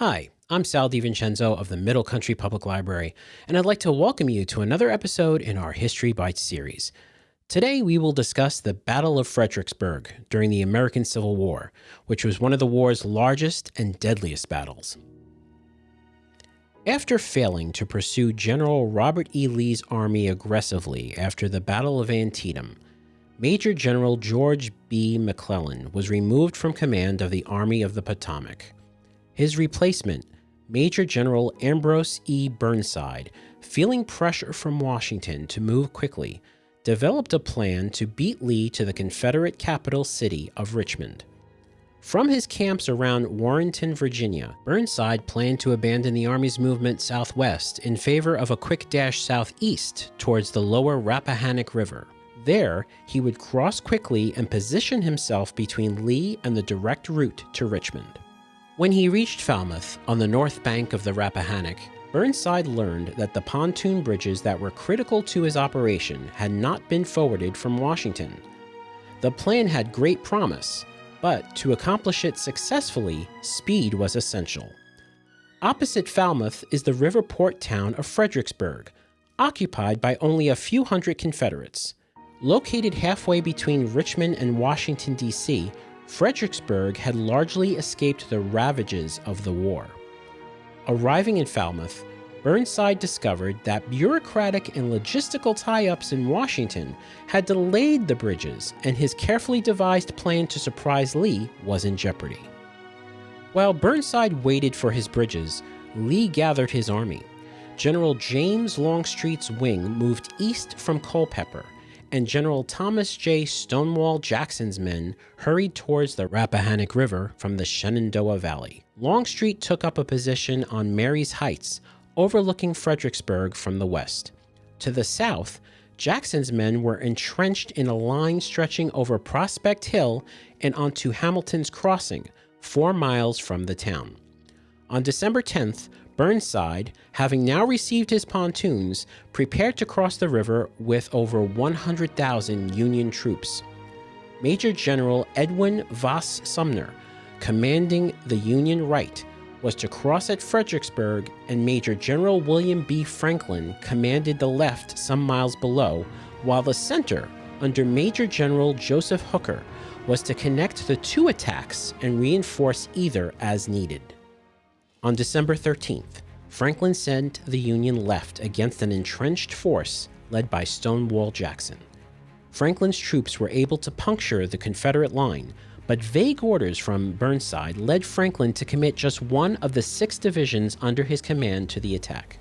Hi, I'm Sal DiVincenzo of the Middle Country Public Library, and I'd like to welcome you to another episode in our History Bites series. Today we will discuss the Battle of Fredericksburg during the American Civil War, which was one of the war's largest and deadliest battles. After failing to pursue General Robert E. Lee's army aggressively after the Battle of Antietam, Major General George B. McClellan was removed from command of the Army of the Potomac. His replacement, Major General Ambrose Burnside, feeling pressure from Washington to move quickly, developed a plan to beat Lee to the Confederate capital city of Richmond. From his camps around Warrenton, Virginia, Burnside planned to abandon the Army's movement southwest in favor of a quick dash southeast towards the lower Rappahannock River. There, he would cross quickly and position himself between Lee and the direct route to Richmond. When he reached Falmouth, on the north bank of the Rappahannock, Burnside learned that the pontoon bridges that were critical to his operation had not been forwarded from Washington. The plan had great promise, but to accomplish it successfully, speed was essential. Opposite Falmouth is the river port town of Fredericksburg, occupied by only a few hundred Confederates. Located halfway between Richmond and Washington, D.C., Fredericksburg had largely escaped the ravages of the war. Arriving in Falmouth, Burnside discovered that bureaucratic and logistical tie-ups in Washington had delayed the bridges, and his carefully devised plan to surprise Lee was in jeopardy. While Burnside waited for his bridges, Lee gathered his army. General James Longstreet's wing moved east from Culpeper, and General Thomas J. Stonewall Jackson's men hurried towards the Rappahannock River from the Shenandoah Valley. Longstreet took up a position on Marye's Heights, overlooking Fredericksburg from the west. To the south, Jackson's men were entrenched in a line stretching over Prospect Hill and onto Hamilton's Crossing, 4 miles from the town. On December 10th, Burnside, having now received his pontoons, prepared to cross the river with over 100,000 Union troops. Major General Edwin Voss Sumner, commanding the Union right, was to cross at Fredericksburg, and Major General William B. Franklin commanded the left some miles below, while the center, under Major General Joseph Hooker, was to connect the two attacks and reinforce either as needed. On December 13th, Franklin sent the Union left against an entrenched force led by Stonewall Jackson. Franklin's troops were able to puncture the Confederate line, but vague orders from Burnside led Franklin to commit just one of the 6 divisions under his command to the attack.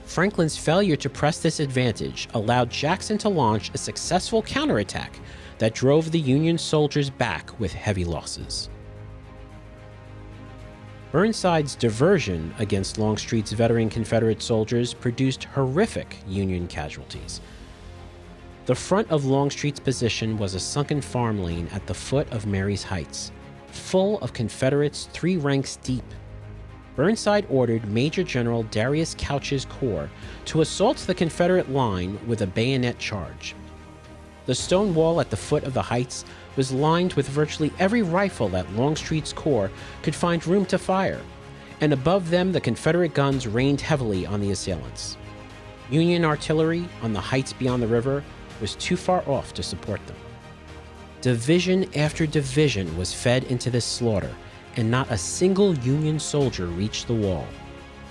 Franklin's failure to press this advantage allowed Jackson to launch a successful counterattack that drove the Union soldiers back with heavy losses. Burnside's diversion against Longstreet's veteran Confederate soldiers produced horrific Union casualties. The front of Longstreet's position was a sunken farm lane at the foot of Marye's Heights, full of Confederates 3 ranks deep. Burnside ordered Major General Darius Couch's corps to assault the Confederate line with a bayonet charge. The stone wall at the foot of the heights was lined with virtually every rifle that Longstreet's corps could find room to fire, and above them the Confederate guns rained heavily on the assailants. Union artillery on the heights beyond the river was too far off to support them. Division after division was fed into this slaughter, and not a single Union soldier reached the wall.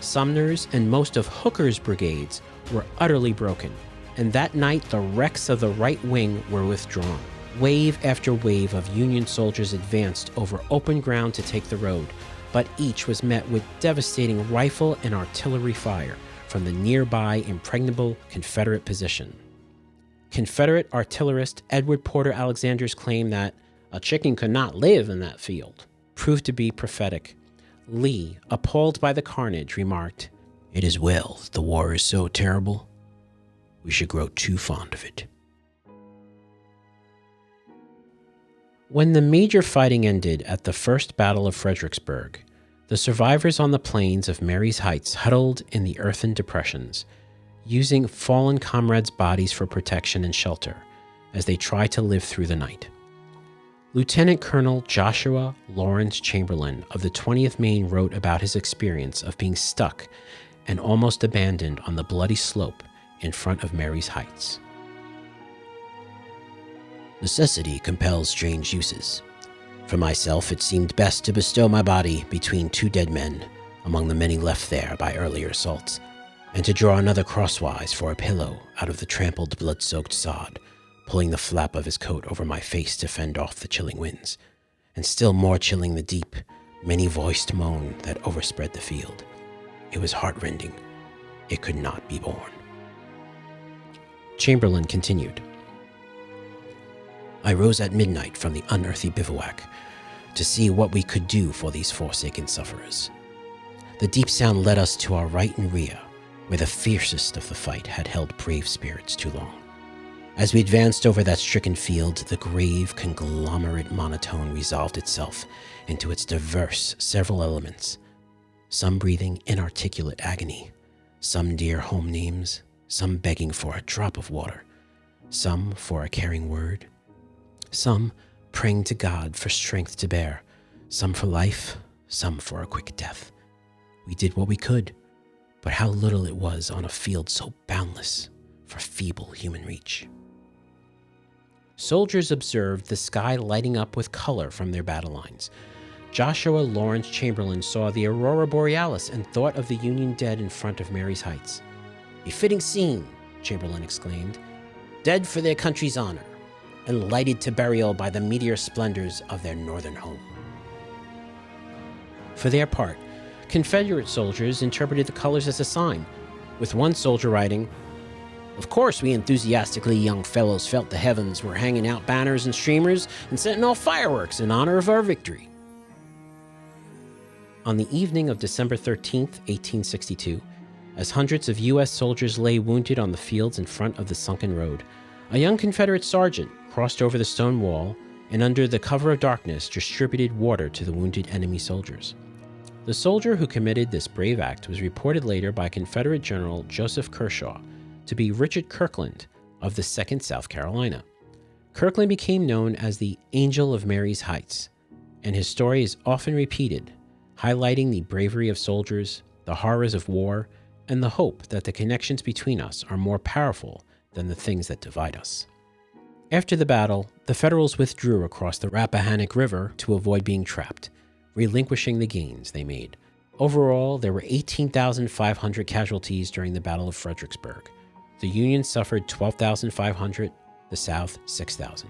Sumner's and most of Hooker's brigades were utterly broken, and that night the wrecks of the right wing were withdrawn. Wave after wave of Union soldiers advanced over open ground to take the road, but each was met with devastating rifle and artillery fire from the nearby impregnable Confederate position. Confederate artillerist Edward Porter Alexander's claim that a chicken could not live in that field proved to be prophetic. Lee, appalled by the carnage, remarked, "It is well the war is so terrible. We should grow too fond of it." When the major fighting ended at the First Battle of Fredericksburg, the survivors on the plains of Marye's Heights huddled in the earthen depressions, using fallen comrades' bodies for protection and shelter as they tried to live through the night. Lieutenant Colonel Joshua Lawrence Chamberlain of the 20th Maine wrote about his experience of being stuck and almost abandoned on the bloody slope in front of Marye's Heights. Necessity compels strange uses. For myself, it seemed best to bestow my body between two dead men among the many left there by earlier assaults, and to draw another crosswise for a pillow out of the trampled, blood-soaked sod, pulling the flap of his coat over my face to fend off the chilling winds, and still more chilling the deep, many-voiced moan that overspread the field. It was heartrending. It could not be borne. Chamberlain continued. I rose at midnight from the unearthly bivouac to see what we could do for these forsaken sufferers. The deep sound led us to our right and rear, where the fiercest of the fight had held brave spirits too long. As we advanced over that stricken field, the grave, conglomerate monotone resolved itself into its diverse several elements, some breathing inarticulate agony, some dear home names, some begging for a drop of water, some for a caring word, some praying to God for strength to bear, some for life, some for a quick death. We did what we could, but how little it was on a field so boundless for feeble human reach. Soldiers observed the sky lighting up with color from their battle lines. Joshua Lawrence Chamberlain saw the aurora borealis and thought of the Union dead in front of Marye's Heights. A fitting scene, Chamberlain exclaimed, dead for their country's honor, and lighted to burial by the meteor splendors of their northern home. For their part, Confederate soldiers interpreted the colors as a sign, with one soldier writing, "Of course we enthusiastically young fellows felt the heavens were hanging out banners and streamers and setting off fireworks in honor of our victory." On the evening of December 13th, 1862, as hundreds of U.S. soldiers lay wounded on the fields in front of the Sunken Road, a young Confederate sergeant crossed over the stone wall and under the cover of darkness distributed water to the wounded enemy soldiers. The soldier who committed this brave act was reported later by Confederate General Joseph Kershaw to be Richard Kirkland of the 2nd South Carolina. Kirkland became known as the Angel of Marye's Heights, and his story is often repeated, highlighting the bravery of soldiers, the horrors of war, and the hope that the connections between us are more powerful than the things that divide us. After the battle, the Federals withdrew across the Rappahannock River to avoid being trapped, relinquishing the gains they made. Overall, there were 18,500 casualties during the Battle of Fredericksburg. The Union suffered 12,500, the South 6,000.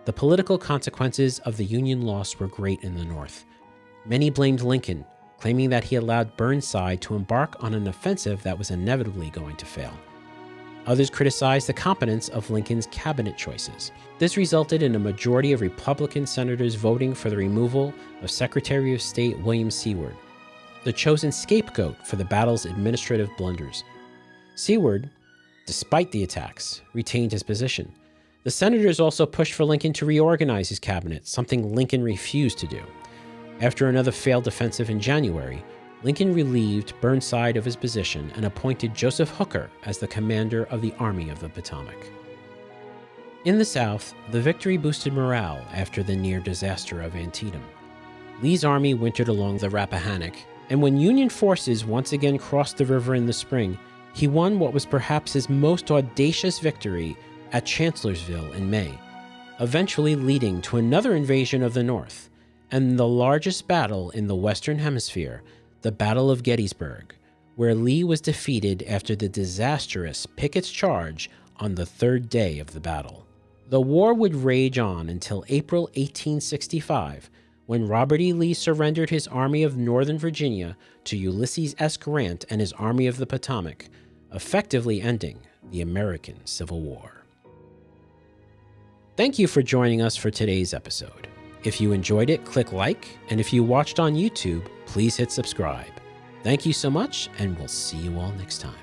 The political consequences of the Union loss were great in the North. Many blamed Lincoln, claiming that he allowed Burnside to embark on an offensive that was inevitably going to fail. Others criticized the competence of Lincoln's cabinet choices. This resulted in a majority of Republican senators voting for the removal of Secretary of State William Seward, the chosen scapegoat for the battle's administrative blunders. Seward, despite the attacks, retained his position. The senators also pushed for Lincoln to reorganize his cabinet, something Lincoln refused to do. After another failed offensive in January, Lincoln relieved Burnside of his position and appointed Joseph Hooker as the commander of the Army of the Potomac. In the South, the victory boosted morale after the near disaster of Antietam. Lee's army wintered along the Rappahannock, and when Union forces once again crossed the river in the spring, he won what was perhaps his most audacious victory at Chancellorsville in May, eventually leading to another invasion of the North, and the largest battle in the Western Hemisphere, the Battle of Gettysburg, where Lee was defeated after the disastrous Pickett's Charge on the third day of the battle. The war would rage on until April 1865, when Robert E. Lee surrendered his Army of Northern Virginia to Ulysses S. Grant and his Army of the Potomac, effectively ending the American Civil War. Thank you for joining us for today's episode. If you enjoyed it, click like, and if you watched on YouTube, please hit subscribe. Thank you so much, and we'll see you all next time.